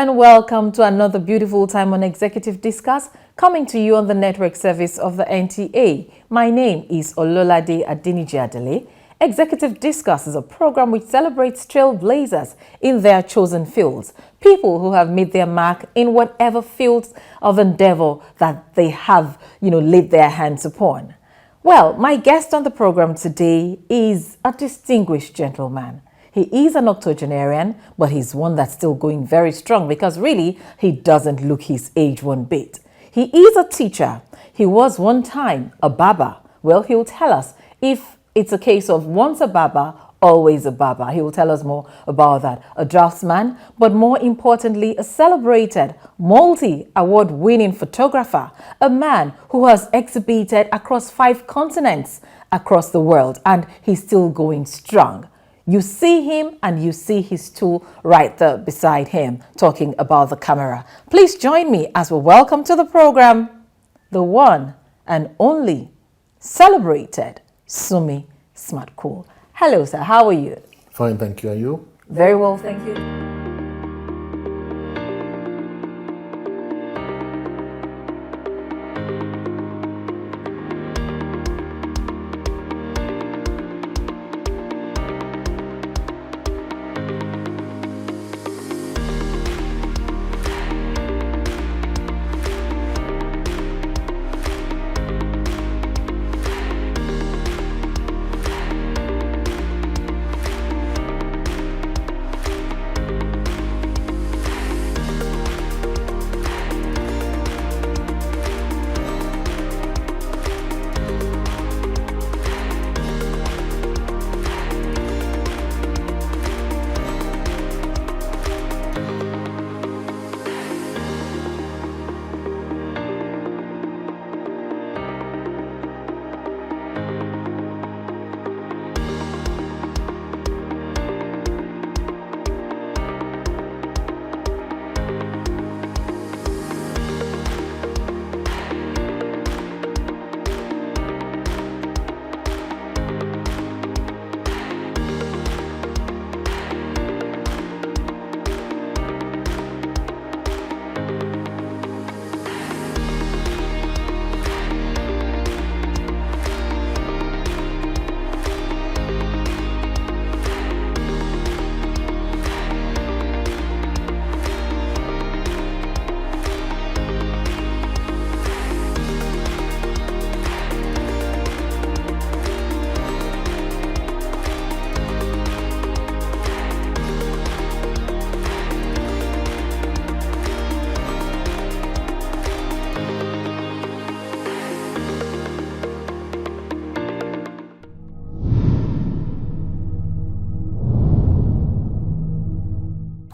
and welcome to another beautiful time on Executive Discourse, coming to you on the network service of the NTA. My name is Ololade Adiniji Adele. Executive Discourse is a program which celebrates trailblazers in their chosen fields, people who have made their mark in whatever fields of endeavor that they have, laid their hands upon. Well, my guest on the program today is a distinguished gentleman. He is an octogenarian, but he's one that's still going very strong because really he doesn't look his age one bit. He is a teacher. He was one time a barber. Well, he'll tell us if it's a case of once a barber, always a barber. He will tell us more about that. A draftsman, but more importantly, a celebrated multi-award winning photographer, a man who has exhibited across 5 continents across the world, and he's still going strong. You see him and you see his tool right there beside him talking about the camera. Please join me as we welcome to the program the one and only celebrated Sunmi Smart Cool. Hello, sir. How are you? Fine, thank you. Are you? Very well, thank you.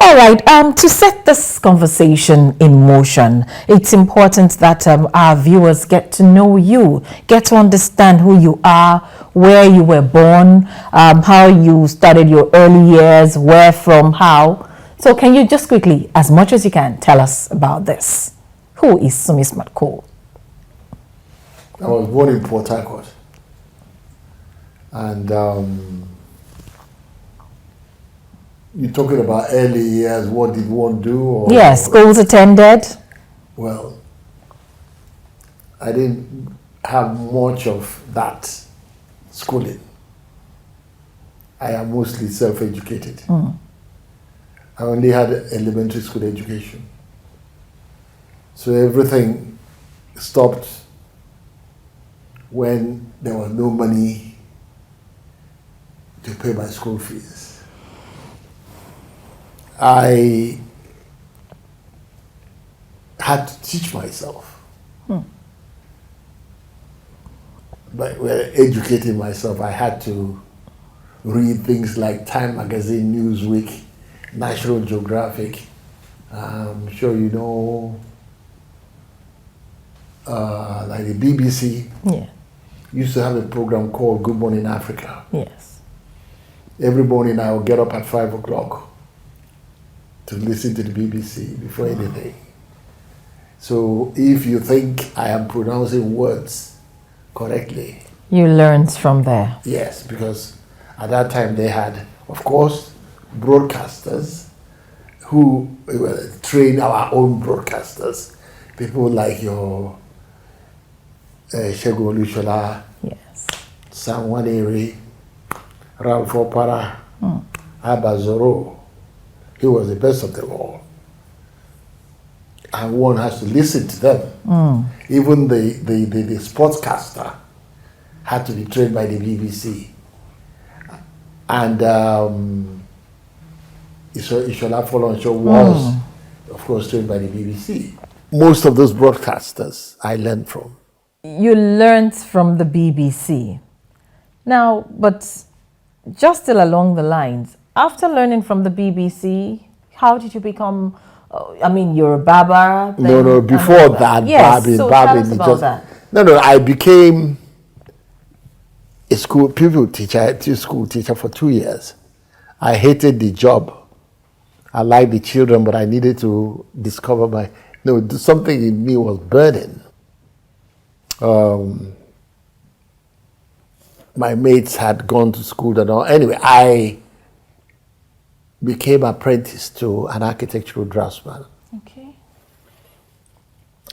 All right, to set this conversation in motion, it's important that our viewers get to know you, get to understand who you are, where you were born, how you started your early years, where from, how. So can you just quickly, as much as you can, tell us about this? Who is Sunmi Smart Cool? I was born in Port Harcourt. And you're talking about early years, what did one do? Or, yes, schools attended. Well, I didn't have much of that schooling. I am mostly self-educated. I only had elementary school education. So everything stopped when there was no money to pay my school fees. I had to teach myself. But when educating myself, I had to read things like Time Magazine, Newsweek, National Geographic. I'm sure you know, like the BBC. Yeah. Used to have a program called Good Morning Africa. Yes. Every morning I would get up at 5 o'clock to listen to the BBC before anything. So if you think I am pronouncing words correctly. You learned from there. Yes, because at that time they had, of course, broadcasters who train our own broadcasters. People like your Segun Olushola, Yes. Sam Wadere, Ralph Opara, Abba Zoro. He was the best of them all. And one has to listen to them. Even the sportscaster had to be trained by the BBC. And Ishola Folonsho was, of course, trained by the BBC. Most of those broadcasters I learned from. You learned from the BBC. Now, but just still along the lines, after learning from the BBC, how did you become, you're a barber? No, before that, yes, barbing, so tell us about that. No, I became a school teacher for 2 years. I hated the job. I liked the children, but I needed to discover something in me was burning. My mates had gone to school and all. Anyway, I became apprenticed to an architectural draftsman. Okay.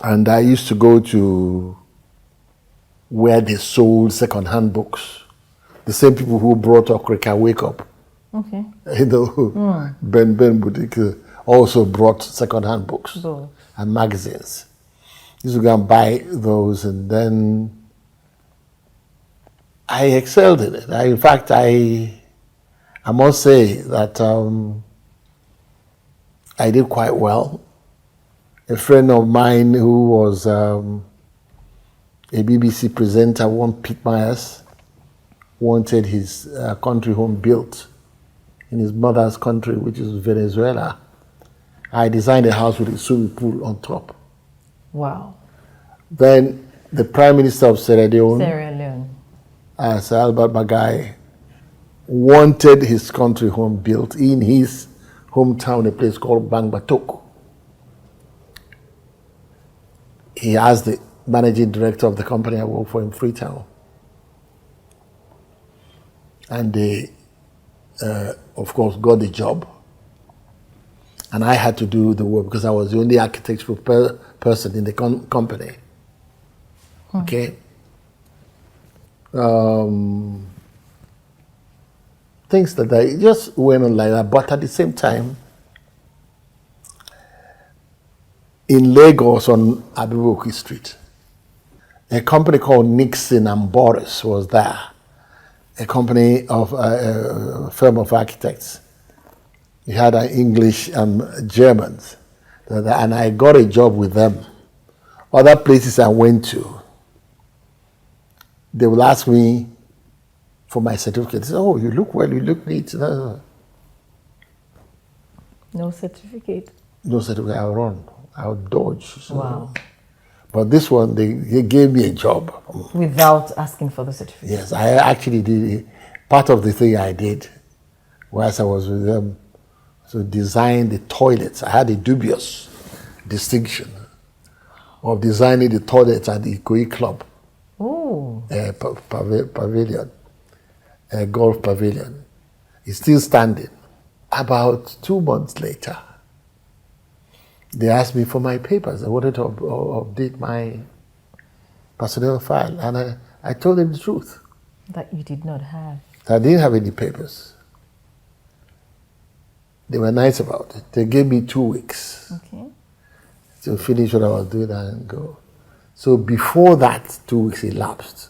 And I used to go to where they sold second-hand books. The same people who brought Okrika Wake Up. Okay. Ben Boutique also brought second-hand books and magazines. Used to go and buy those, and then I excelled in it. In fact, I must say that I did quite well. A friend of mine who was a BBC presenter, one Pete Myers, wanted his country home built in his mother's country, which is Venezuela. I designed a house with a swimming pool on top. Wow. Then the Prime Minister of Sierra Leone, Sir Albert Magai, wanted his country home built in his hometown, a place called Bangbatok. He asked the managing director of the company I work for in Freetown. And they, of course, got the job. And I had to do the work because I was the only architectural person in the company. Okay? Things that I just went on like that. But at the same time, in Lagos on Abuja Street, a company called Nixon and Boris was there. A company of a firm of architects. We had English and Germans. And I got a job with them. Other places I went to, they will ask me for my certificate. They say, oh, you look well, you look neat. No certificate? No certificate, I'll run. I'll dodge. So. Wow. But this one, they gave me a job. Without asking for the certificate? Yes, I actually did. Part of the thing I did whilst I was with them, so design the toilets. I had a dubious distinction of designing the toilets at the Ikoyi Club. Oh. Pavilion, golf pavilion. It's still standing. About 2 months later, they asked me for my papers. I wanted to update my personnel file, and I told them the truth. That you did not have. I didn't have any papers. They were nice about it. They gave me 2 weeks to finish what I was doing and go. So before that 2 weeks elapsed,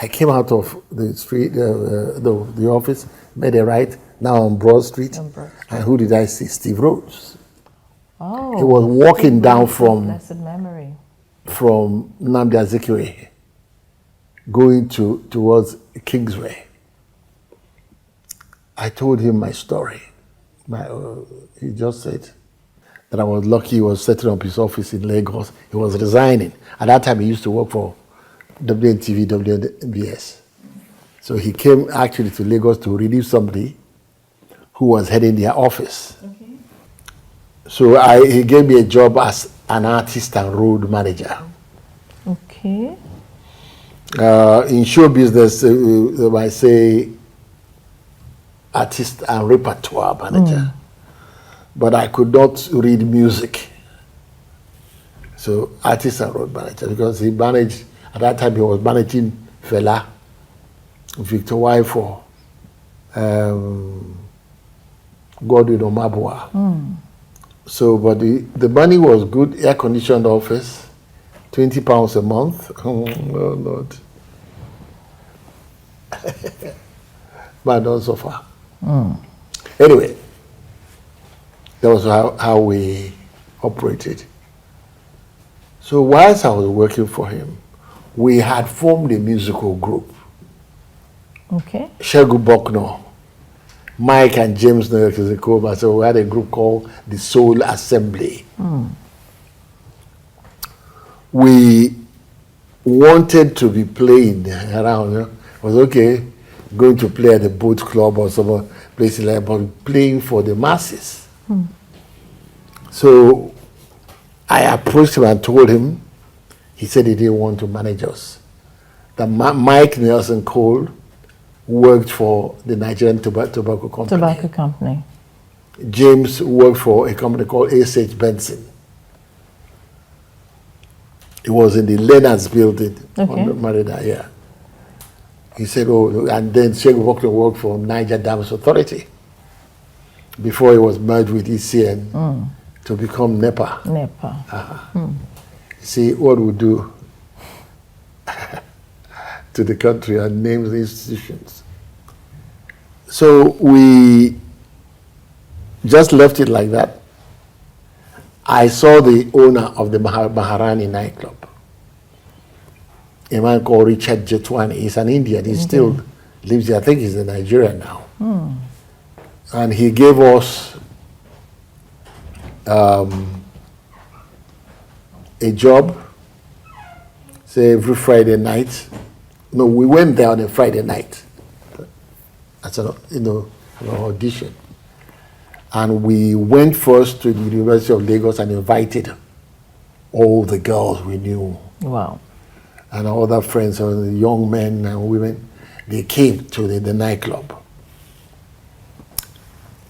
I came out of the street, the office, made a right, now on Broad Street. And who did I see? Steve Rhodes. Oh. He was walking down from blessed memory. From Nnamdi Azikiwe, going towards Kingsway. I told him my story. He just said that I was lucky he was setting up his office in Lagos. He was resigning. At that time, he used to work for WNTV, WNBS. So he came actually to Lagos to relieve somebody who was heading their office. Okay. So he gave me a job as an artist and road manager. Okay. In show business, I say artist and repertoire manager. but I could not read music. So artist and road manager, because he managed, at that time he was managing Fela, Victor Wifo, Godwin Omabua. So, but the money was good, air-conditioned office, £20 a month. Oh, Lord. But don't suffer. Anyway, that was how we operated. So whilst I was working for him, we had formed a musical group. Okay. Shegu Bokno, Mike and James Nozekoma. So we had a group called the Soul Assembly. We wanted to be playing around. It was okay going to play at the boat club or some places like that, but playing for the masses. So I approached him and told him, he said he didn't want to manage us. That Mike Nelson Cole worked for the Nigerian Tobacco Company. Tobacco company. James worked for a company called A.S.H. Benson. It was in the Leonard's building on Marina, yeah. He said, oh, and then Shegu Bokno worked for Niger Dams Authority before he was merged with ECN to become NEPA. NEPA. See what we do to the country and names the institutions. So we just left it like that. I saw the owner of the Maharani nightclub, a man called Richard Jetwani. He's an Indian. He still lives there. I think he's in Nigeria now. And he gave us a job, say every Friday night. No, we went there on a Friday night as an audition. And we went first to the University of Lagos and invited all the girls we knew. Wow. And our other friends, young men and women, they came to the nightclub.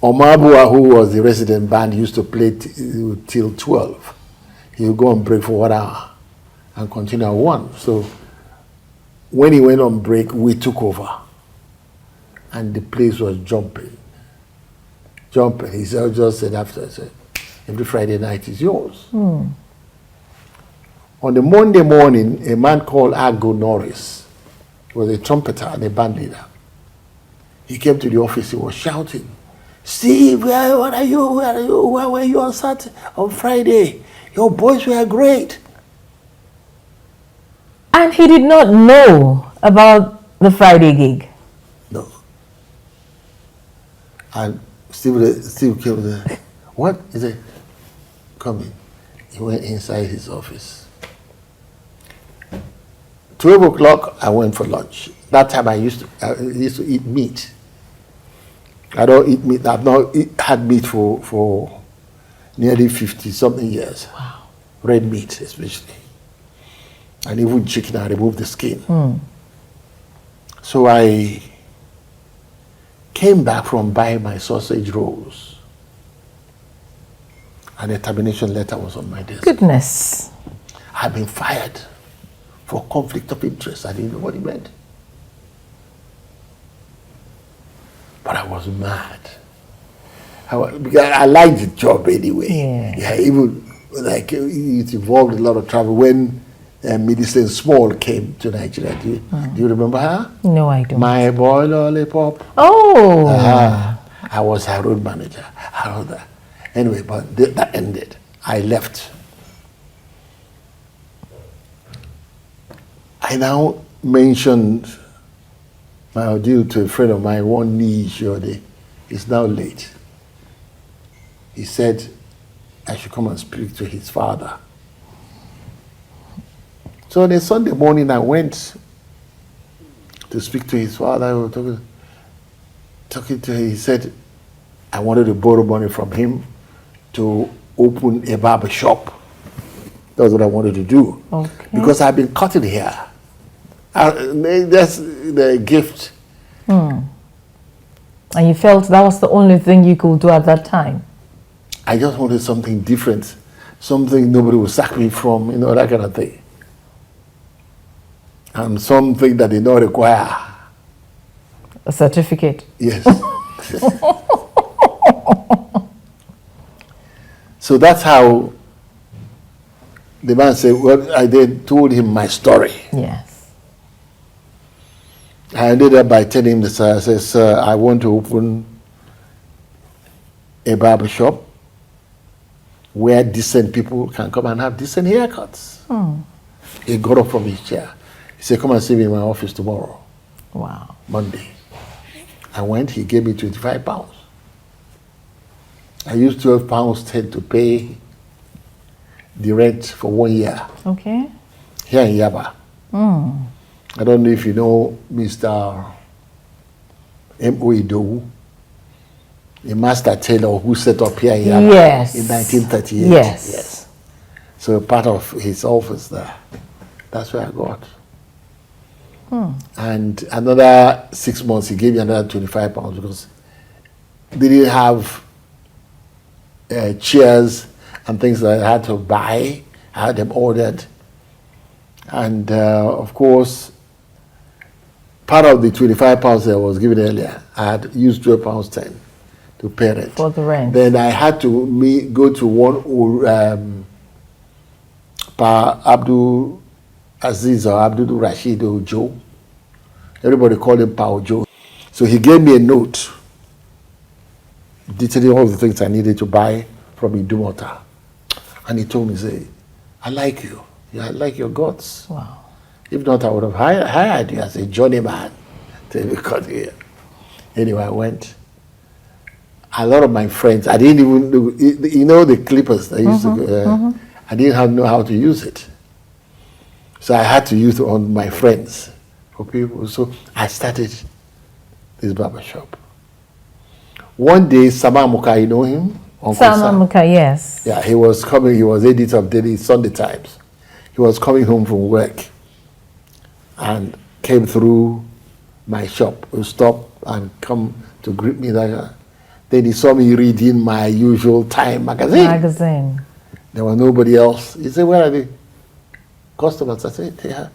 Omabua, who was the resident band, used to play till 12. He would go on break for 1 hour and continue at 1. So when he went on break, we took over. And the place was jumping. He just said after, every Friday night is yours. On the Monday morning, a man called Ago Norris was a trumpeter and a band leader. He came to the office, he was shouting, Steve, where are you? Where were you on Saturday, on Friday? Your boys were great. And he did not know about the Friday gig? No. And Steve came there. What? He said, come in. He went inside his office. 12 o'clock, I went for lunch. That time I used to eat meat. I don't eat meat. I've not had meat for nearly 50-something years. Wow. Red meat, especially. And even chicken, I removed the skin. So I came back from buying my sausage rolls. And a termination letter was on my desk. Goodness. I've been fired for conflict of interest. I didn't know what it meant. But I was mad. Because I liked the job anyway. Yeah, even like it involved a lot of travel. When Millicent Small came to Nigeria, do you remember her? No, I don't. My boy lollipop. Oh. I was her road manager. Anyway, but that ended. I left. I now mentioned my ordeal to a friend of mine, one niche or day. It's now late. He said I should come and speak to his father. So on a Sunday morning, I went to speak to his father. I was talking to him. He said I wanted to borrow money from him to open a barber shop. That's what I wanted to do. Okay. Because I've been cutting hair. That's the gift. And you felt that was the only thing you could do at that time? I just wanted something different, something nobody would sack me from, that kind of thing. And something that did not require a certificate. Yes. So that's how the man said, well, I then told him my story. Yes. I ended up by telling him this. I said, sir, I want to open a barber shop where decent people can come and have decent haircuts. He got up from his chair. He said, come and see me in my office tomorrow. Wow. Monday. I went, he gave me 25 pounds. I used 12 pounds 10 to pay the rent for 1 year. Okay. Here in Yaba. I don't know if you know Mr. M.O. Idowu, a master tailor who set up here in Yaba Yes. in 1938. Yes. So part of his office there. That's where I got. And another 6 months, he gave me another 25 pounds because they didn't have chairs and things that I had to buy. I had them ordered. And of course, part of the 25 pounds that I was given earlier, I had used 12 pounds 10 to pay rent. For the rent. Then I had to go to one Pa Abdul Aziz or Abdul Rashid Ojo. Everybody called him Pa Ojo. So he gave me a note detailing all the things I needed to buy from Idumota. And he told me, say, I like you. I like your guts. Wow. If not, I would have hired you as a journeyman to cut here. Anyway, I went. A lot of my friends, I didn't even know, the clippers that used to, I didn't know how to use it. So I had to use it on my friends, for people. So I started this barber shop. One day, Sama Muka, you know him? Uncle Sama Muka, yes. Yeah, he was coming, he was editor of Daily Sunday Times. He was coming home from work and came through my shop. He stopped and come to greet me there. Then he saw me reading my usual Time magazine. There was nobody else. He said, where are the customers? I said, yeah.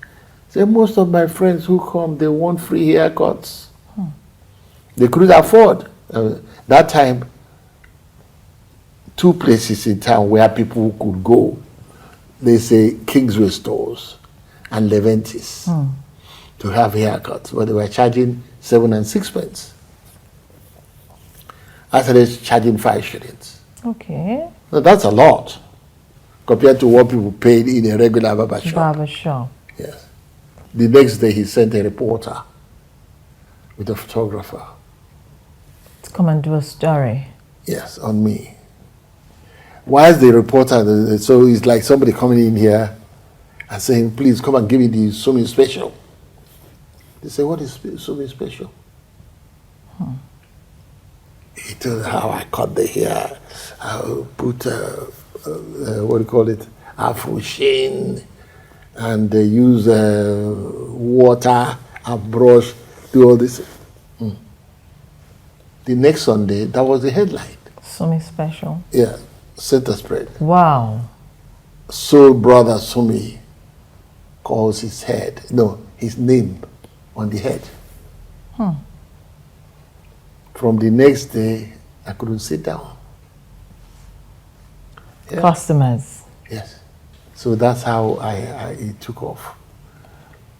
He said, most of my friends who come, they want free haircuts. They couldn't afford. That time, 2 places in town where people could go. They say Kingsway stores and Leventis to have haircuts, but they were charging 7 and 6 pence. I started charging 5 shillings. Okay. Now that's a lot compared to what people paid in a regular barber shop. Barber shop. Yes. The next day he sent a reporter with a photographer. To come and do a story. Yes, on me. Why is the reporter, so it's like somebody coming in here and saying, please come and give me the Sunmi special. They say, what is Sunmi special? He told how I cut the hair, I put, what do you call it, Afro sheen, and they use water and brush, do all this. The next Sunday, that was the headline. Sunmi special. Yeah, center spread. Wow. Soul brother Sunmi calls his name on the head. From the next day, I couldn't sit down. Yeah. Customers. Yes. So that's how it took off.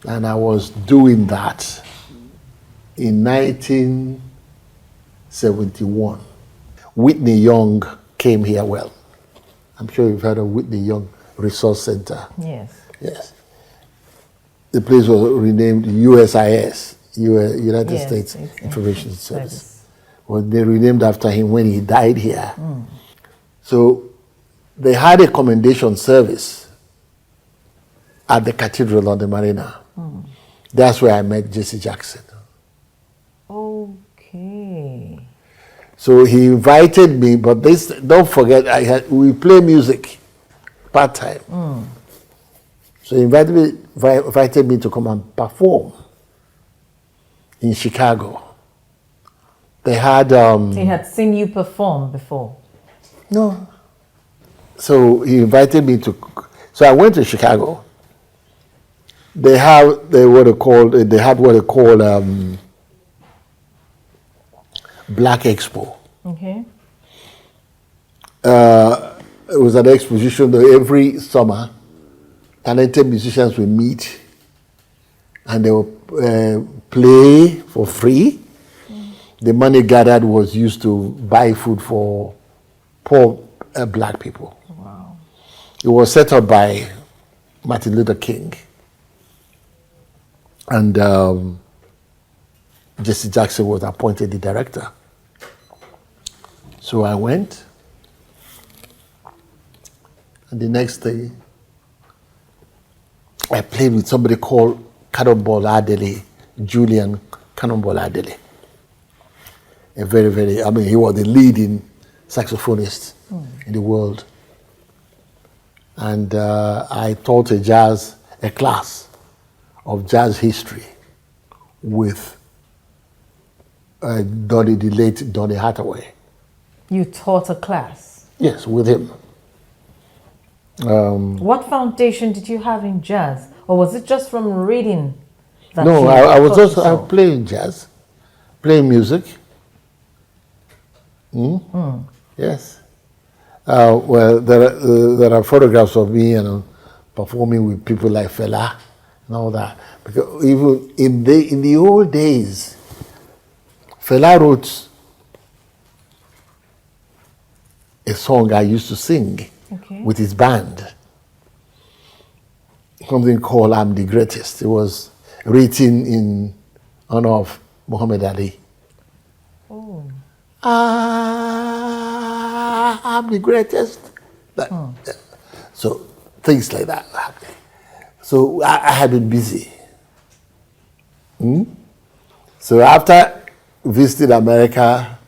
And I was doing that in 1971. Whitney Young came here. Well, I'm sure you've heard of Whitney Young Resource Center. Yes. Yes. The place was renamed USIS, United States Information Service. Well, they renamed after him when he died here. So they had a commendation service at the cathedral on the marina. That's where I met Jesse Jackson. Okay. So he invited me, but don't forget, we play music part-time. So he invited me to come and perform in Chicago. They had... He had seen you perform before? No. So he invited me to. So I went to Chicago. They had what they call Black Expo. Okay. It was an exposition that every summer talented musicians would meet and they would play for free. The money gathered was used to buy food for poor black people. Wow. It was set up by Martin Luther King. And Jesse Jackson was appointed the director. So I went. And the next day, I played with somebody called Cannonball Adele, Julian Cannonball Adele. A very, very, he was the leading saxophonist in the world. And I taught a class of jazz history with the late Donny Hathaway. You taught a class? Yes, with him. What foundation did you have in jazz? Or was it just from reading? No, I was just playing jazz, playing music. Yes. Well, there are photographs of me performing with people like Fela and all that. Because even in the old days, Fela wrote a song I used to sing with his band. Something called "I'm the Greatest." It was written in honor of Muhammad Ali. Oh. I'm the greatest. So things like that were happening. So I had been busy. So after visiting America,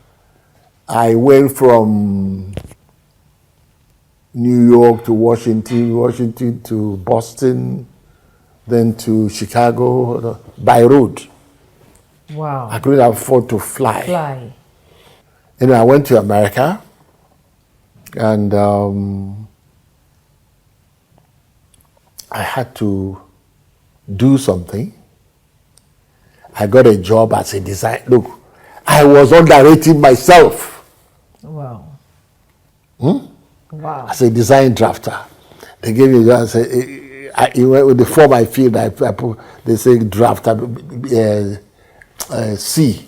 I went from New York to Washington to Boston, then to Chicago by road. Wow. I couldn't afford to fly. I went to America and I had to do something. I got a job as a designer. Look, I was underrating myself. Wow. Wow. As a design drafter. They gave me with the form I filled, I put, they say drafter C,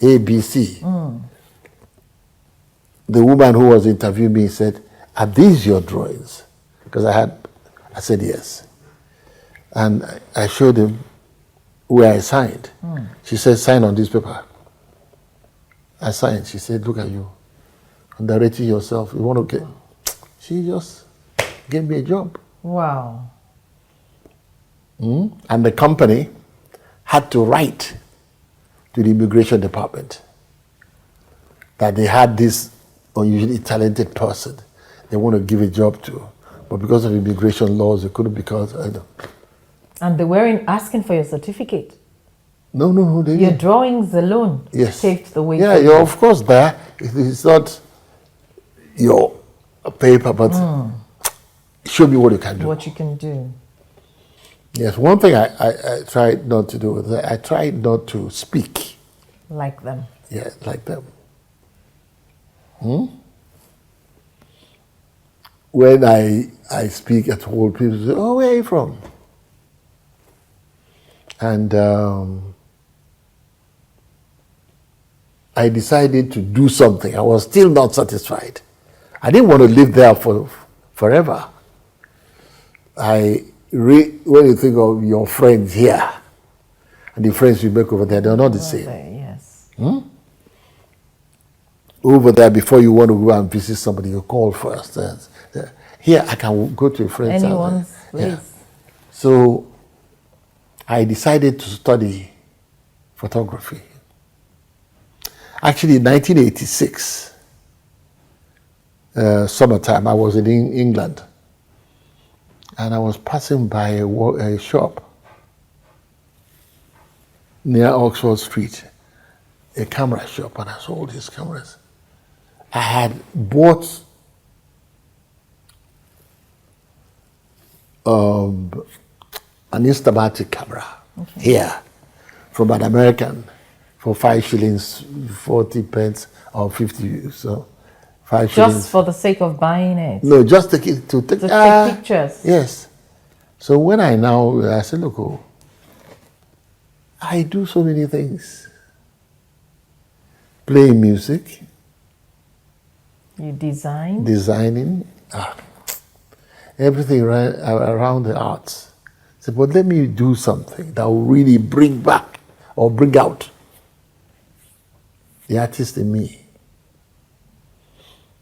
A, B, C. The woman who was interviewing me said, "Are these your drawings?" Because I said yes. And I showed him where I signed. She said, "Sign on this paper." I signed. She said, "Look at you, underrating yourself. You want to get..." She just gave me a job. Wow. And the company had to write to the immigration department that they had this unusually talented person they want to give a job to. But because of immigration laws, they couldn't because... And they weren't asking for your certificate? No. Your didn't. Drawings alone paved the way. Yeah, you're of course there. It's not your paper, but show me what you can do. What you can do. Yes, one thing I tried not to do is I tried not to speak. Like them. Yeah, like them. When I speak at all, people say, "Oh, where are you from?" And I decided to do something. I was still not satisfied. I didn't want to live there forever. When you think of your friends here and the friends you make over there, they're not the same. Yes. Over there, before you want to go and visit somebody, you call first. Here, I can go to a friend's house. Anyone's place. Yeah. So I decided to study photography. Actually, in 1986, summertime, I was in England. And I was passing by a shop near Oxford Street, a camera shop, and I saw all these cameras. I had bought an Instamatic camera here from an American for 5 shillings, 40 pence, or 50. So 5 shillings. Just for the sake of buying it? No, just take it to take pictures. Yes. So when I said, look, I do so many things. Playing music. You design? Designing. Everything around the arts. I said, but let me do something that will really bring back or bring out the artist in me.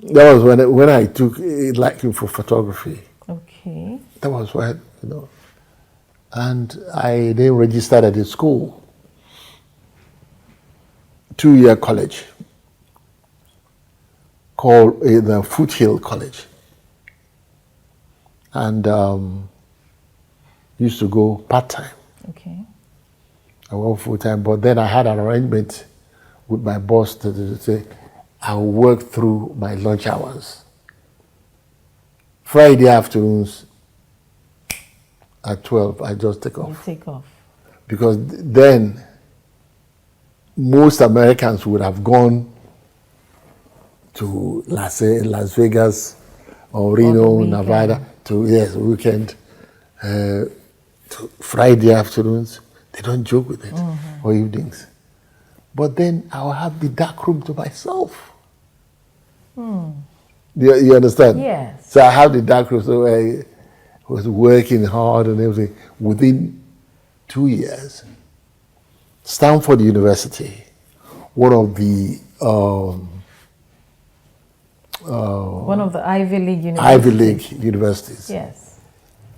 That was when I took a liking for photography. Okay. That was when, and I then registered at a school, 2-year college called the Foothill College, and used to go part-time. Okay. I worked full-time, but then I had an arrangement with my boss to say I'll work through my lunch hours. Friday afternoons at 12, I just take off. You take off. Because then most Americans would have gone to Las Vegas or Reno, Nevada to weekend. To Friday afternoons, they don't joke with it, or evenings. But then I'll have the dark room to myself. You understand? Yes. So I have the dark room, so I was working hard and everything. Within 2 years, Stanford University, one of the Ivy League universities. Ivy League universities, yes,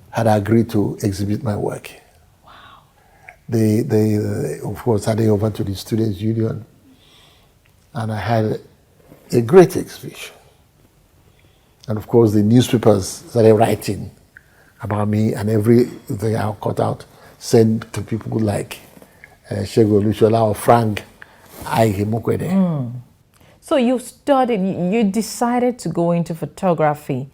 had agreed to exhibit my work. Wow. They of course had it over to the Students' Union, and I had a great exhibition. And of course, the newspapers started writing about me, and everything I cut out sent to people like Segun Olusola or Frank Aikemokwede. So you decided to go into photography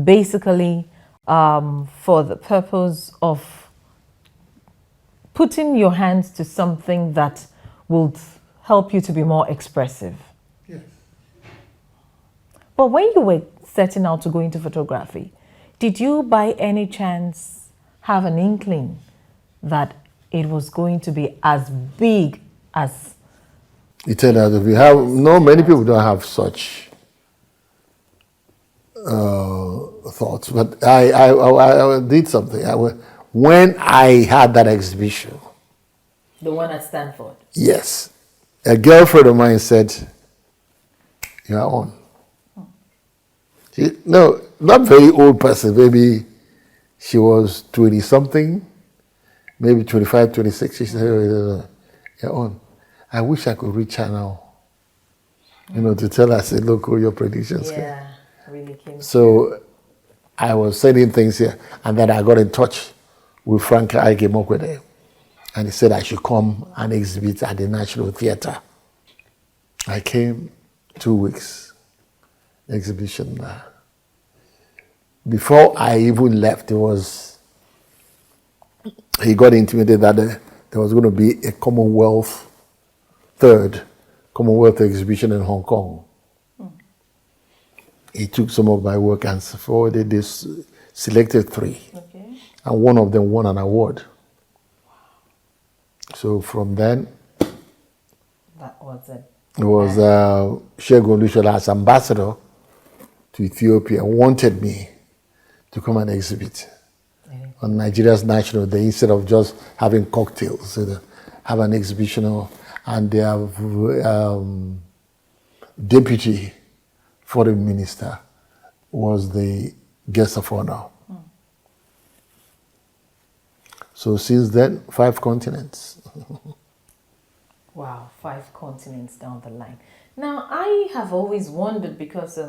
basically for the purpose of putting your hands to something that will help you to be more expressive. Yes. But when you were setting out to go into photography, did you by any chance have an inkling that it was going to be as big as... It turned out to be. Many people don't have such thoughts. But I did something. When I had that exhibition. The one at Stanford? Yes. A girlfriend of mine said, "You are on." No, not very old person. Maybe she was 20-something, maybe 25, 26. She said, "You're on." I wish I could reach her now, to tell her, say, look, all your predictions. Yeah, really came. So I was sending things here, and then I got in touch with Frank Aikemokwede, and he said I should come and exhibit at the National Theatre. I came 2 weeks exhibition there. Before I even left, he got intimated that there was going to be a third Commonwealth exhibition in Hong Kong. He took some of my work and forwarded this, selected 3. Okay. And one of them won an award. So from then, That was it. it was Segun Olusola as ambassador to Ethiopia wanted me to come and exhibit on Nigeria's National Day instead of just having cocktails. Have an exhibition, and they have deputy foreign minister was the guest of honor. So since then, 5 continents. Wow, 5 continents down the line. Now, I have always wondered because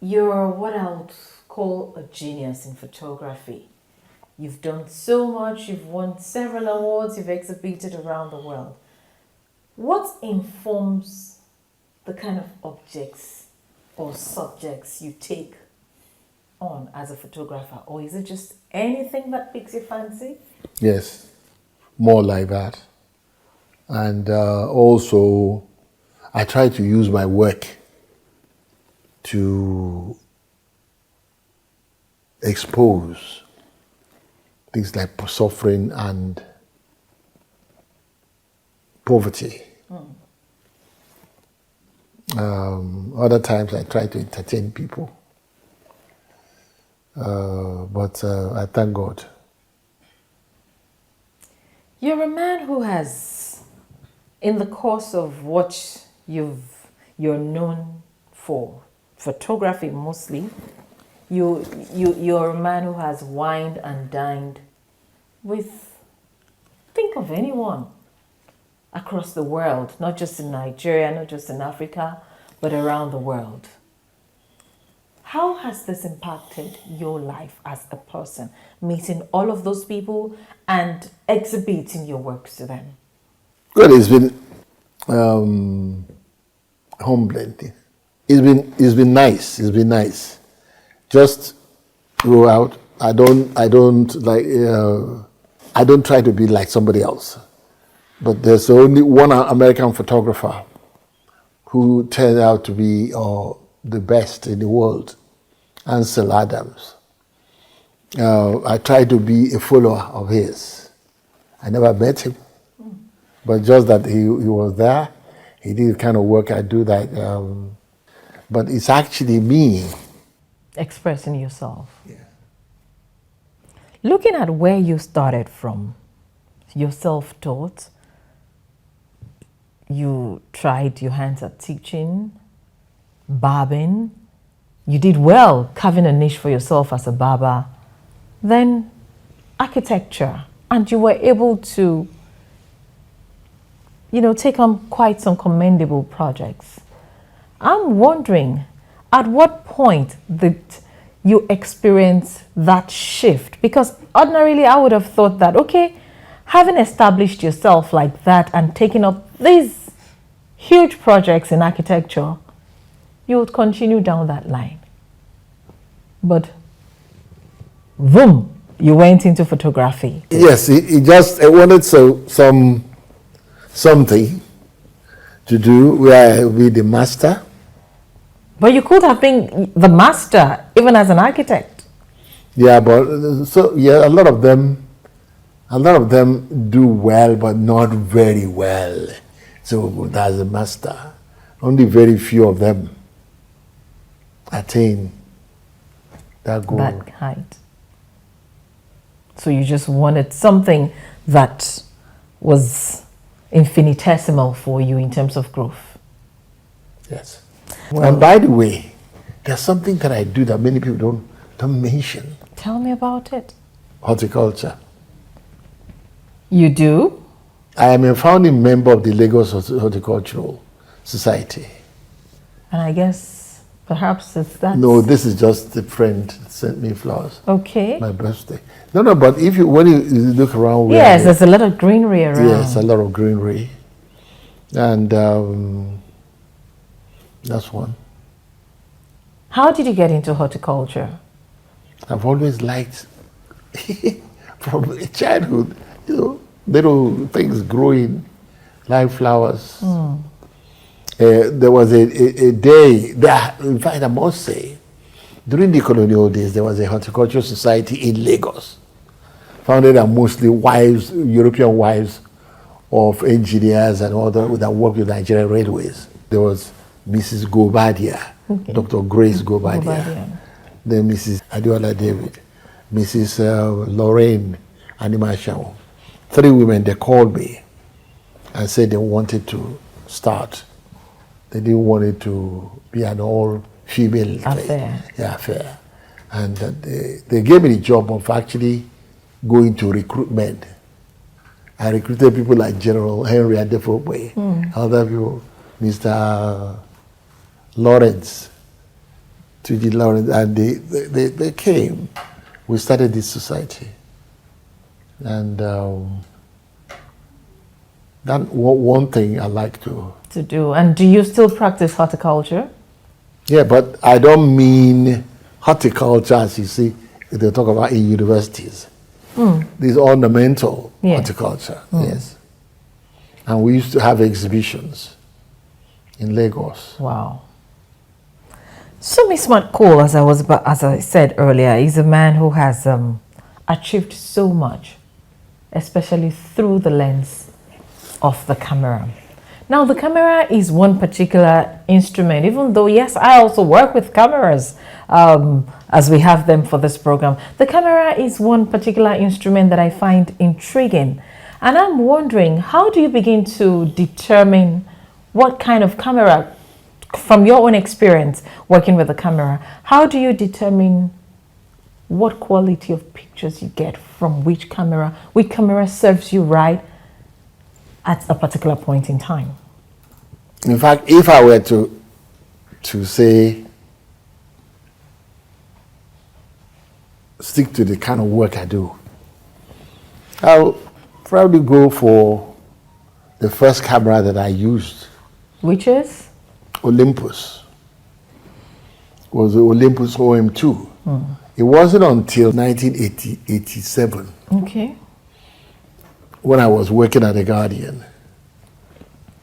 you're what I would call a genius in photography. You've done so much, you've won several awards, you've exhibited around the world. What informs the kind of objects or subjects you take on as a photographer, or is it just anything that piques your fancy? Yes, more like that. And also, I try to use my work to expose things like suffering and poverty. Other times I try to entertain people. But I thank God. You're a man who has, in the course of what you're known for, photography mostly, you're a man who has wined and dined with, think of anyone across the world, not just in Nigeria, not just in Africa, but around the world. How has this impacted your life as a person, meeting all of those people and exhibiting your works to them? Well, it's been humbling. It's been nice. It's been nice. Just go out. I don't try to be like somebody else. But there's only one American photographer who turned out to be the best in the world, Ansel Adams. I tried to be a follower of his. I never met him, but just that he was there. He did the kind of work I do that. But it's actually me. Expressing yourself. Yeah. Looking at where you started from, your self-taught, you tried your hands at teaching, barbing, you did well carving a niche for yourself as a barber, then architecture, and you were able to, take on quite some commendable projects. I'm wondering, at what point did you experience that shift? Because ordinarily I would have thought that, okay, having established yourself like that and taking up these huge projects in architecture, you would continue down that line. But boom, you went into photography. Yes, he wanted something to do where I would be the master. But you could have been the master even as an architect. Yeah, but a lot of them do well, but not very well. So as a master, only very few of them attain that goal. That height. So you just wanted something that was infinitesimal for you in terms of growth. Yes. And by the way, there's something that I do that many people don't mention. Tell me about it. Horticulture. You do? I am a founding member of the Lagos Horticultural Society. And I guess perhaps it's that. No, this is just a friend that sent me flowers. Okay. My birthday. No, but when you look around. Yes, there's a lot of greenery around. Yes, a lot of greenery. And that's one. How did you get into horticulture? I've always liked, from childhood, little things growing, live flowers. There was a day, in fact, I must say, during the colonial days, there was a horticultural society in Lagos, founded by mostly European wives of engineers and all that worked with Nigerian railways. There was Mrs. Gobadia, okay. Dr. Grace Gobadia. Then Mrs. Adiola David, Mrs. Lorraine Animashaw. 3 women, they called me and said they wanted to start. They didn't want it to be an all-female affair. Affair. And they gave me the job of actually going to recruitment. I recruited people like General Henry Adefope, other people, Mr. Lawrence, Tuji Lawrence, and they came. We started this society. And that one thing I like to do. And do you still practice horticulture? Yeah, but I don't mean horticulture, as you see, they talk about in universities. This ornamental horticulture, yes. And we used to have exhibitions in Lagos. Wow. Sunmi Smart Cole, as I said earlier, is a man who has achieved so much, especially through the lens of the camera. Now, the camera is one particular instrument, even though, yes, I also work with cameras as we have them for this program. The camera is one particular instrument that I find intriguing. And I'm wondering, how do you begin to determine what kind of camera, from your own experience working with the camera, how do you determine what quality of pictures you get from which camera serves you right at a particular point in time? In fact, if I were to say, stick to the kind of work I do, I'll probably go for the first camera that I used. Which is? Olympus. It was the Olympus OM2. It wasn't until 1987 when I was working at The Guardian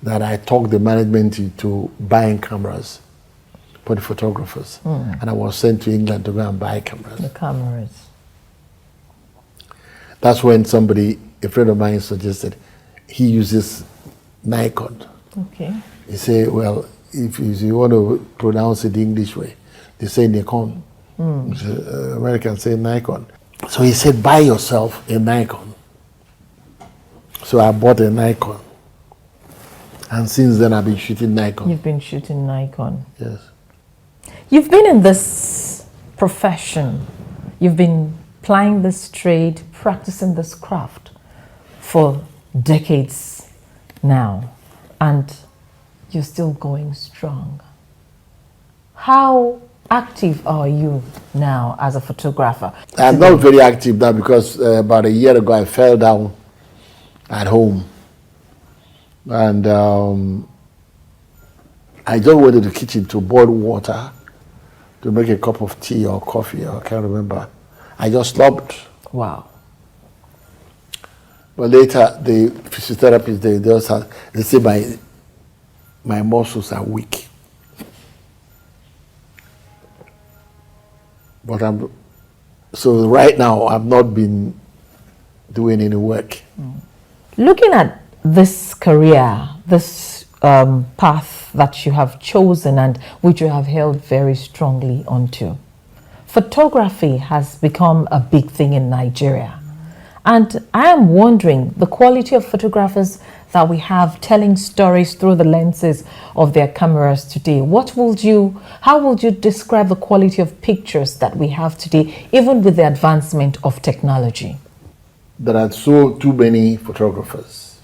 that I talked the management into buying cameras for the photographers. And I was sent to England to go and buy cameras. The cameras. That's when a friend of mine suggested he uses Nikon. Okay. He said, well, if you want to pronounce it the English way, they say Nikon. Americans say Nikon. So he said, buy yourself a Nikon. So I bought a Nikon. And since then, I've been shooting Nikon. You've been shooting Nikon. Yes. You've been in this profession. You've been plying this trade, practicing this craft for decades now. And you're still going strong. How active are you now as a photographer? I'm not very active now because about a year ago I fell down at home. And I just went to the kitchen to boil water to make a cup of tea or coffee, I can't remember. I just slumped. Wow. But later, the physiotherapist, they say my muscles are weak. But so right now, I've not been doing any work. Looking at this career, this path that you have chosen and which you have held very strongly onto, photography has become a big thing in Nigeria. And I am wondering the quality of photographers that we have telling stories through the lenses of their cameras today. How would you describe the quality of pictures that we have today, even with the advancement of technology? There are too many photographers.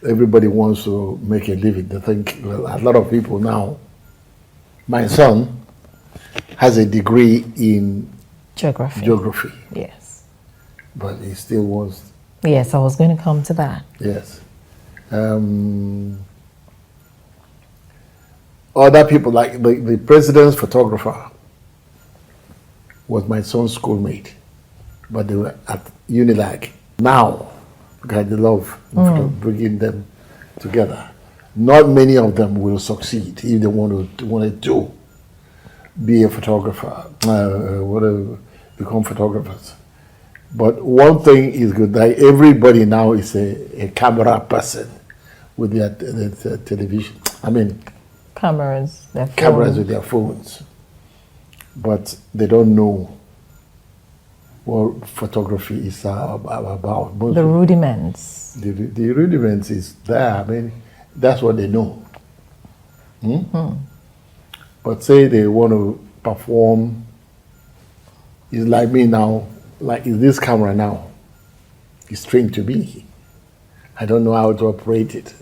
Everybody wants to make a living. They think, well, a lot of people now. My son has a degree in geography. Yes. But he still wants. Yes, I was going to come to that. Yes. Other people, like the president's photographer, was my son's schoolmate, but they were at Unilag. Now, God, the love of bringing them together. Not many of them will succeed if they want to be a photographer, become photographers. But one thing is good, like everybody now is a camera person with their television. Cameras with their phones. But they don't know what photography is about. The rudiments. The rudiments is there. That's what they know. But say they want to perform, it's like me now, like is this camera now? It's strange to me. I don't know how to operate it.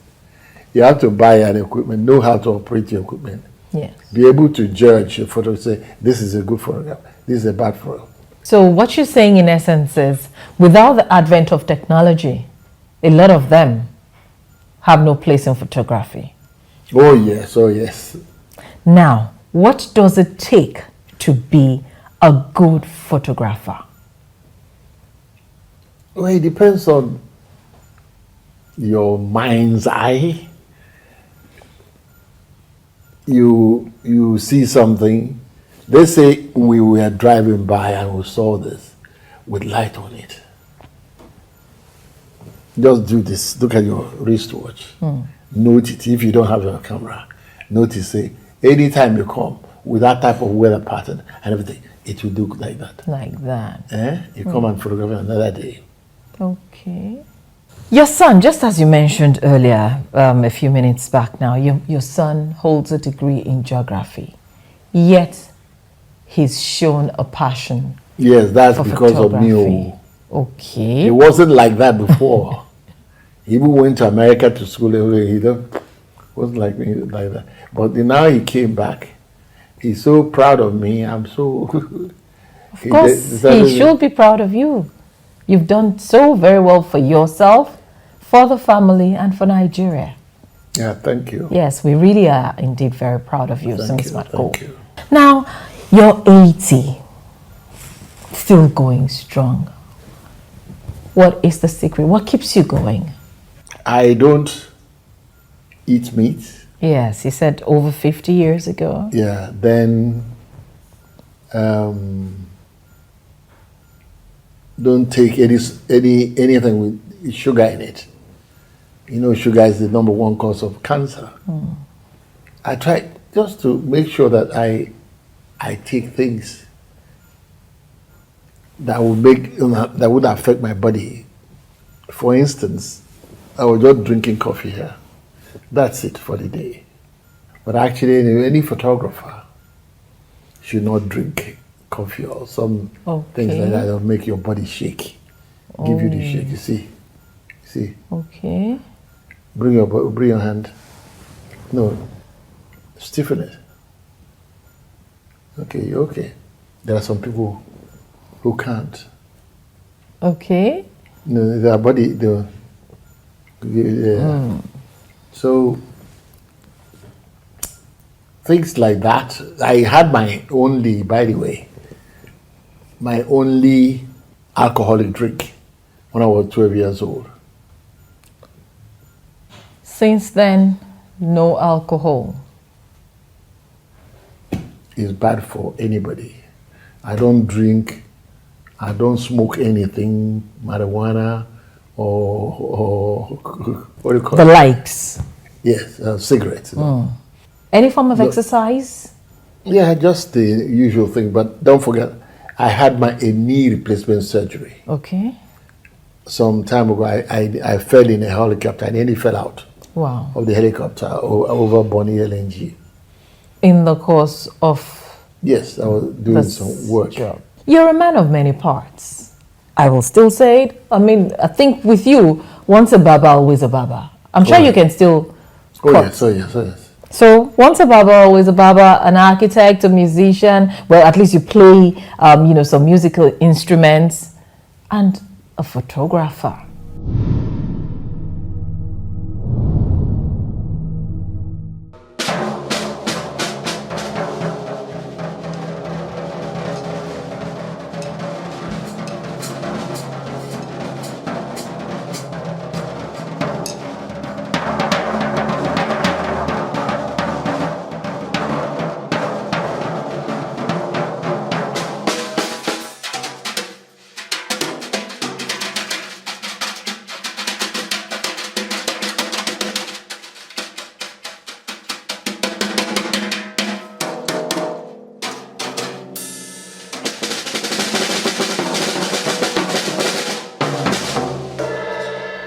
You have to buy an equipment, know how to operate your equipment. Yes. Be able to judge a photo, say, this is a good photograph, this is a bad photograph. So what you're saying in essence is, without the advent of technology, a lot of them have no place in photography. Oh yes, oh yes. Now, what does it take to be a good photographer? Well, it depends on your mind's eye. You see something. They say we were driving by and we saw this with light on it. Just do this. Look at your wristwatch. Note it. If you don't have your camera, notice. Say anytime you come with that type of weather pattern and everything, it will look like that. Like that. You come and photograph it another day. Okay. Your son, just as you mentioned earlier, a few minutes back now, your son holds a degree in geography, yet he's shown a passion. Yes, that's for because of photography. me. Okay. It wasn't like that before. He even went to America to school. He wasn't like me like that. But now he came back. He's so proud of me. I'm so. Of course, he should be proud of you. You've done so very well for yourself, for the family, and for Nigeria. Yeah, thank you. Yes, we really are indeed very proud of you, Thank you. Now, you're 80, still going strong. What is the secret? What keeps you going? I don't eat meat. Yes, you said over 50 years ago. Yeah, then don't take anything with sugar in it. You know, sugar is the number one cause of cancer. I try just to make sure that I take things that would affect my body. For instance, I was just drinking coffee here. That's it for the day. But actually, any photographer should not drink coffee or some things like that will make your body shake. Give you the shake. You see. Okay. Bring your hand. No, stiffen it. Okay, you're okay. There are some people who can't. Okay. No, their body. So things like that. I had my only, by the way, my only alcoholic drink when I was 12 years old. Since then, no alcohol. It's bad for anybody. I don't drink, I don't smoke anything, marijuana or what do you call The it? likes. Yes, cigarettes. Any form of exercise? Yeah, just the usual thing. But don't forget, I had a knee replacement surgery. Okay. Some time ago, I fell in a helicopter. I nearly fell out of the helicopter over Bonny LNG. In the course of... Yes, I was doing some work. Job. You're a man of many parts. I will still say it. I mean, I think with you, once a Baba, always a Baba. I'm sure you can still... Yes. So, once a Baba, always a Baba, an architect, a musician, well, at least you play, some musical instruments, and a photographer.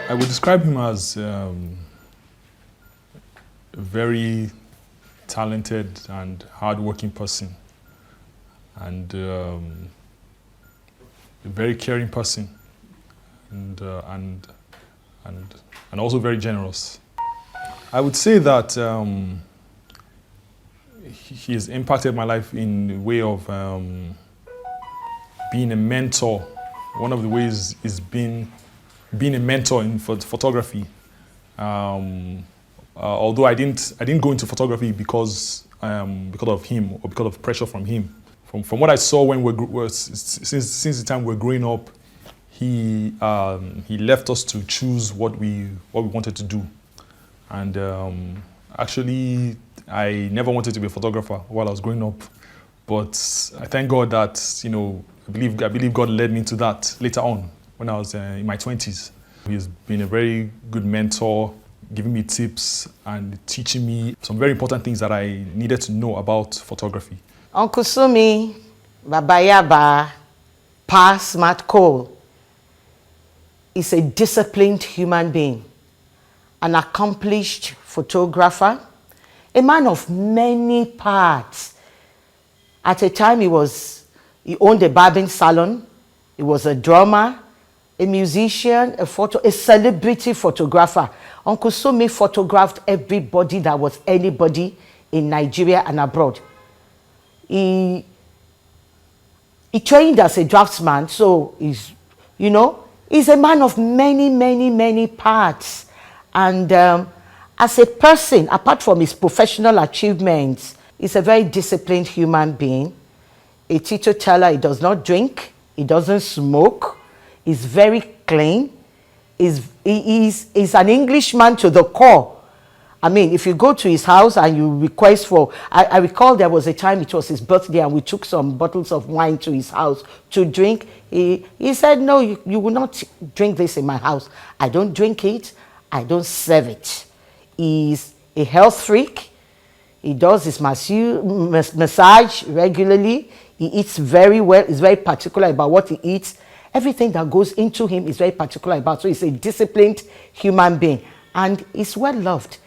I would describe him as a very talented and hardworking person, and a very caring person, and also very generous. I would say that he has impacted my life in the way of being a mentor. One of the ways is being a mentor in photography. Although I didn't go into photography because of him or because of pressure from him. from what I saw when since the time we're growing up, he left us to choose what we wanted to do, and actually I never wanted to be a photographer while I was growing up, but I thank God that I believe God led me to that later on when I was in my 20s. He's been a very good mentor, giving me tips and teaching me some very important things that I needed to know about photography. Uncle Sunmi, Babayaba, Pa Smart Cole, is a disciplined human being, an accomplished photographer, a man of many parts. At a time, he owned a barbing salon, he was a drummer, a musician, a celebrity photographer. Uncle Sunmi photographed everybody that was anybody in Nigeria and abroad. He trained as a draftsman, so he's a man of many parts. And as a person, apart from his professional achievements, he's a very disciplined human being. A teetotaler, he does not drink, he doesn't smoke, he's very clean, he's an Englishman to the core. I mean, if you go to his house and you request for, I recall there was a time it was his birthday and we took some bottles of wine to his house to drink. He said, no, you will not drink this in my house. I don't drink it, I don't serve it. He's a health freak. He does his massage regularly. He eats very well. He's very particular about what he eats. Everything that goes into him is very particular about. So he's a disciplined human being and he's well loved.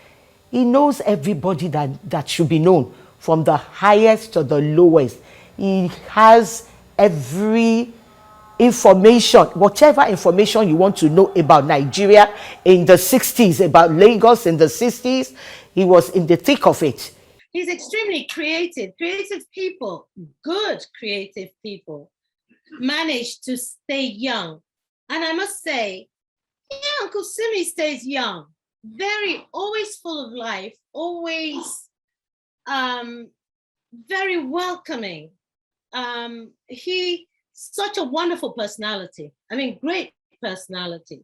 He knows everybody that should be known, from the highest to the lowest. He has every information, whatever information you want to know about Nigeria in the 60s, about Lagos in the 60s. He was in the thick of it. He's extremely creative people, good creative people, manage to stay young. And I must say, yeah, Uncle Sunmi stays young, always full of life, always very welcoming. He such a wonderful personality. I mean, great personality.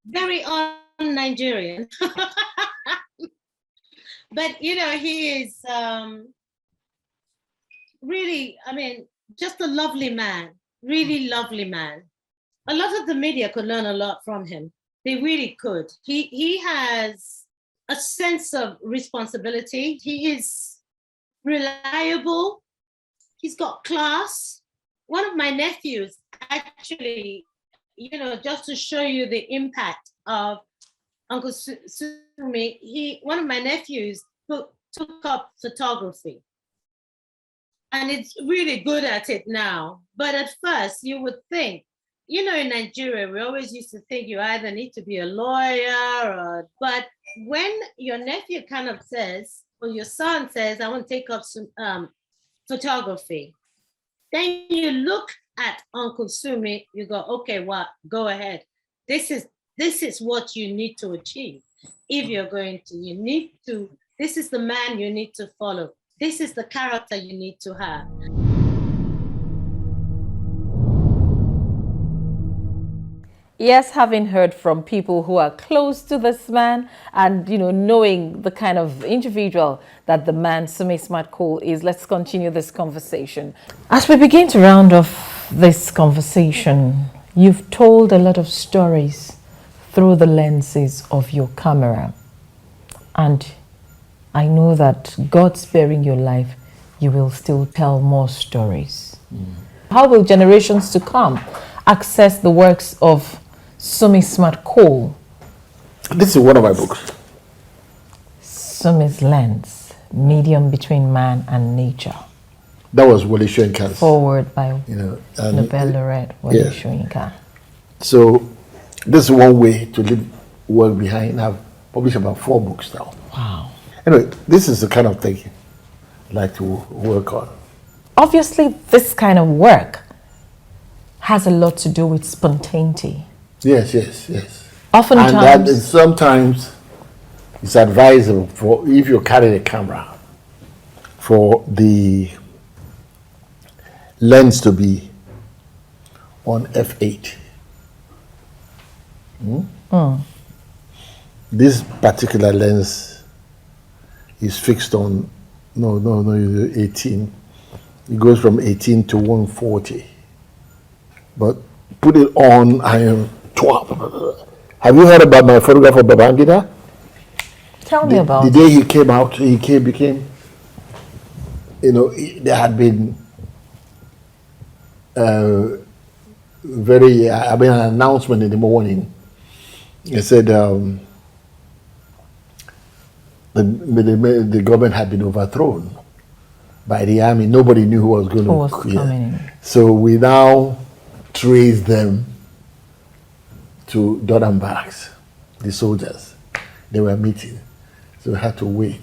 Very un-Nigerian. But, he is really, I mean, just a lovely man, really lovely man. A lot of the media could learn a lot from him. They really could. He has a sense of responsibility. He is reliable. He's got class. One of my nephews, actually, just to show you the impact of Uncle Sunmi, one of my nephews took up photography. And it's really good at it now. But at first, you would think, in Nigeria, we always used to think you either need to be a lawyer but when your nephew kind of says, or your son says, I want to take up some photography, then you look at Uncle Sunmi, you go, okay, well, go ahead. This is what you need to achieve. If you're going to, this is the man you need to follow. This is the character you need to have. Yes, having heard from people who are close to this man and, knowing the kind of individual that the man Sunmi Smart Cole is, let's continue this conversation. As we begin to round off this conversation, you've told a lot of stories through the lenses of your camera. And I know that God sparing your life, you will still tell more stories. How will generations to come access the works of Sunmi Smart Cole? This is one of my books. Sunmi's Lens, Medium Between Man and Nature. That was Wole Soyinka's. Forward by Nobel laureate Wole Soyinka. So this is one way to leave work behind. I've published about 4 books now. Wow. Anyway, this is the kind of thing I like to work on. Obviously, this kind of work has a lot to do with spontaneity. Yes. Oftentimes, and sometimes it's advisable for, if you're carrying a camera, for the lens to be on f8. This particular lens is fixed on 18. It goes from 18 to 140. But put it on, I am 12. Have you heard about my photograph of Babangida? Tell me about the day he came out, became, there had been an announcement in the morning. It said the government had been overthrown by the army. Nobody knew who was going to coming. So we now trace them to Durham Barracks, the soldiers. They were meeting. So we had to wait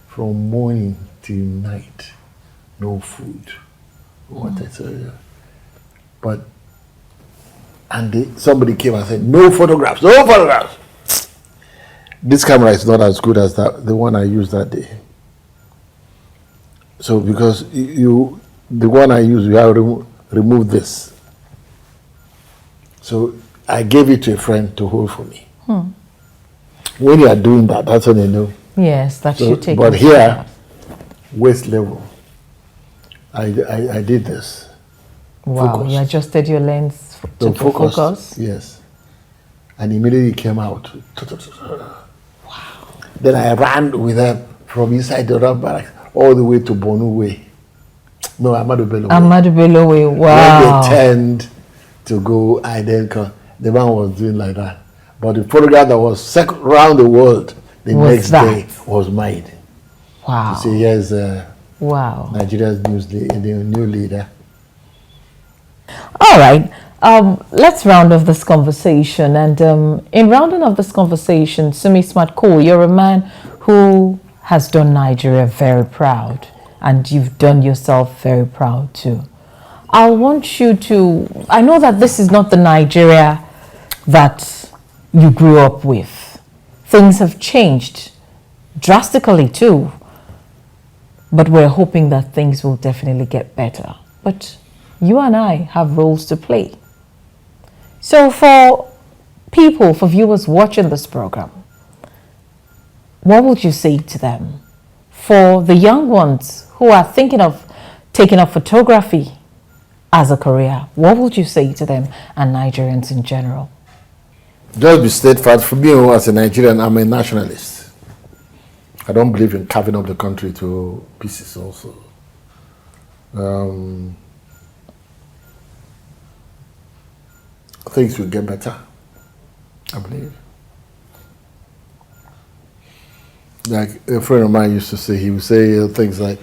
from morning till night. No food, water. Somebody came and said, no photographs. This camera is not as good as the one I used that day. So because the one I used, you have to remove this. So I gave it to a friend to hold for me. When you are doing that, that's when you know. Yes, that should take. But here, waist level, I did this. Wow, Focus. you adjusted your lens to focus. Yes. And immediately came out. Wow. Then I ran with them from inside the Durham Barracks all the way to Bonu Way. No, Ahmadu Bello Way. Ahmadu Bello Way, wow. When they turned to go, I then come. The man was doing like that. But the photograph that was second around the world the next day was mine. Wow. You see, here's wow. Nigeria's new leader. All right. Let's round off this conversation. And in rounding off this conversation, Sunmi Smart-Cole, you're a man who has done Nigeria very proud. And you've done yourself very proud too. I want you to, I know that this is not the Nigeria that you grew up with. Things have changed drastically too. But we're hoping that things will definitely get better. But you and I have roles to play. So for people, for viewers watching this program, what would you say to them? For the young ones who are thinking of taking up photography as a career, what would you say to them and Nigerians in general? Just be steadfast. For me, as a Nigerian, I'm a nationalist. I don't believe in carving up the country to pieces also. Things will get better, I believe. Like a friend of mine used to say, he would say things like,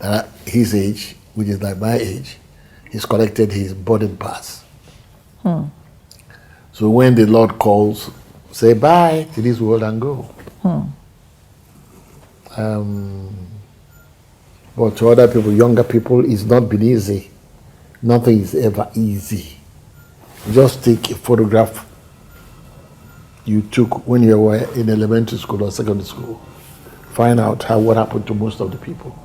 at his age, which is like my age, he's collected his boarding pass. So when the Lord calls, say bye to this world and go. But to other people, younger people, it's not been easy. Nothing is ever easy. Just take a photograph you took when you were in elementary school or secondary school. Find out what happened to most of the people.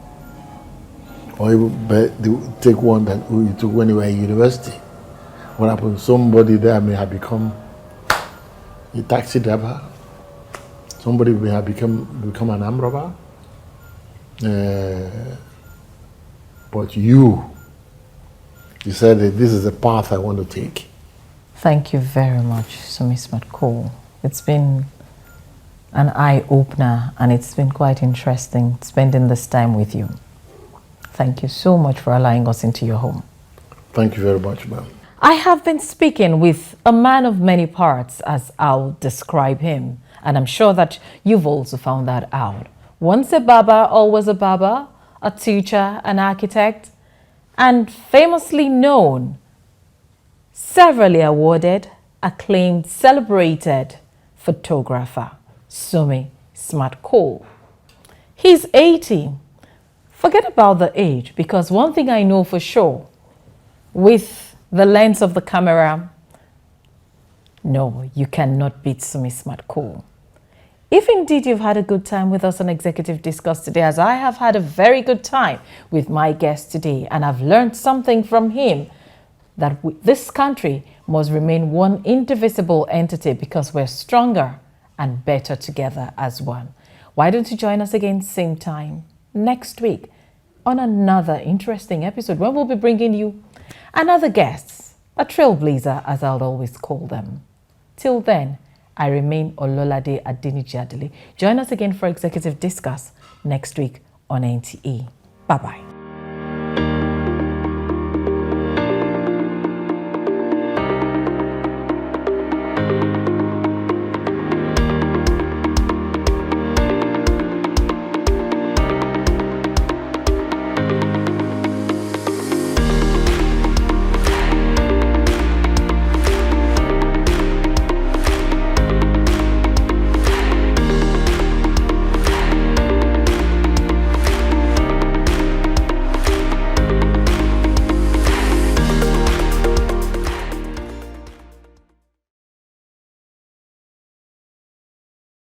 Or even take one that you took when you were in university. What happened? Somebody there may have become a taxi driver. Somebody may have become an armed robber. But you said that this is the path I want to take. Thank you very much, Sunmi Smart-Cole. It's been an eye-opener and it's been quite interesting spending this time with you. Thank you so much for allowing us into your home. Thank you very much, ma'am. I have been speaking with a man of many parts, as I'll describe him, and I'm sure that you've also found that out. Once a barber, always a barber, a teacher, an architect, and famously known, severally awarded, acclaimed, celebrated photographer, Sunmi Smart-Cole. He's 80. Forget about the age, because one thing I know for sure, with the lens of the camera, no, you cannot beat Sunmi Smart-Cole. If indeed you've had a good time with us on Executive Discourse today, as I have had a very good time with my guest today, and I've learned something from him, that this country must remain one indivisible entity because we're stronger and better together as one. Why don't you join us again same time next week on another interesting episode when we'll be bringing you another guest, a trailblazer as I'll always call them. Till then, I remain Ololade Adeniji Adele. Join us again for Executive Discuss next week on NTA. Bye-bye.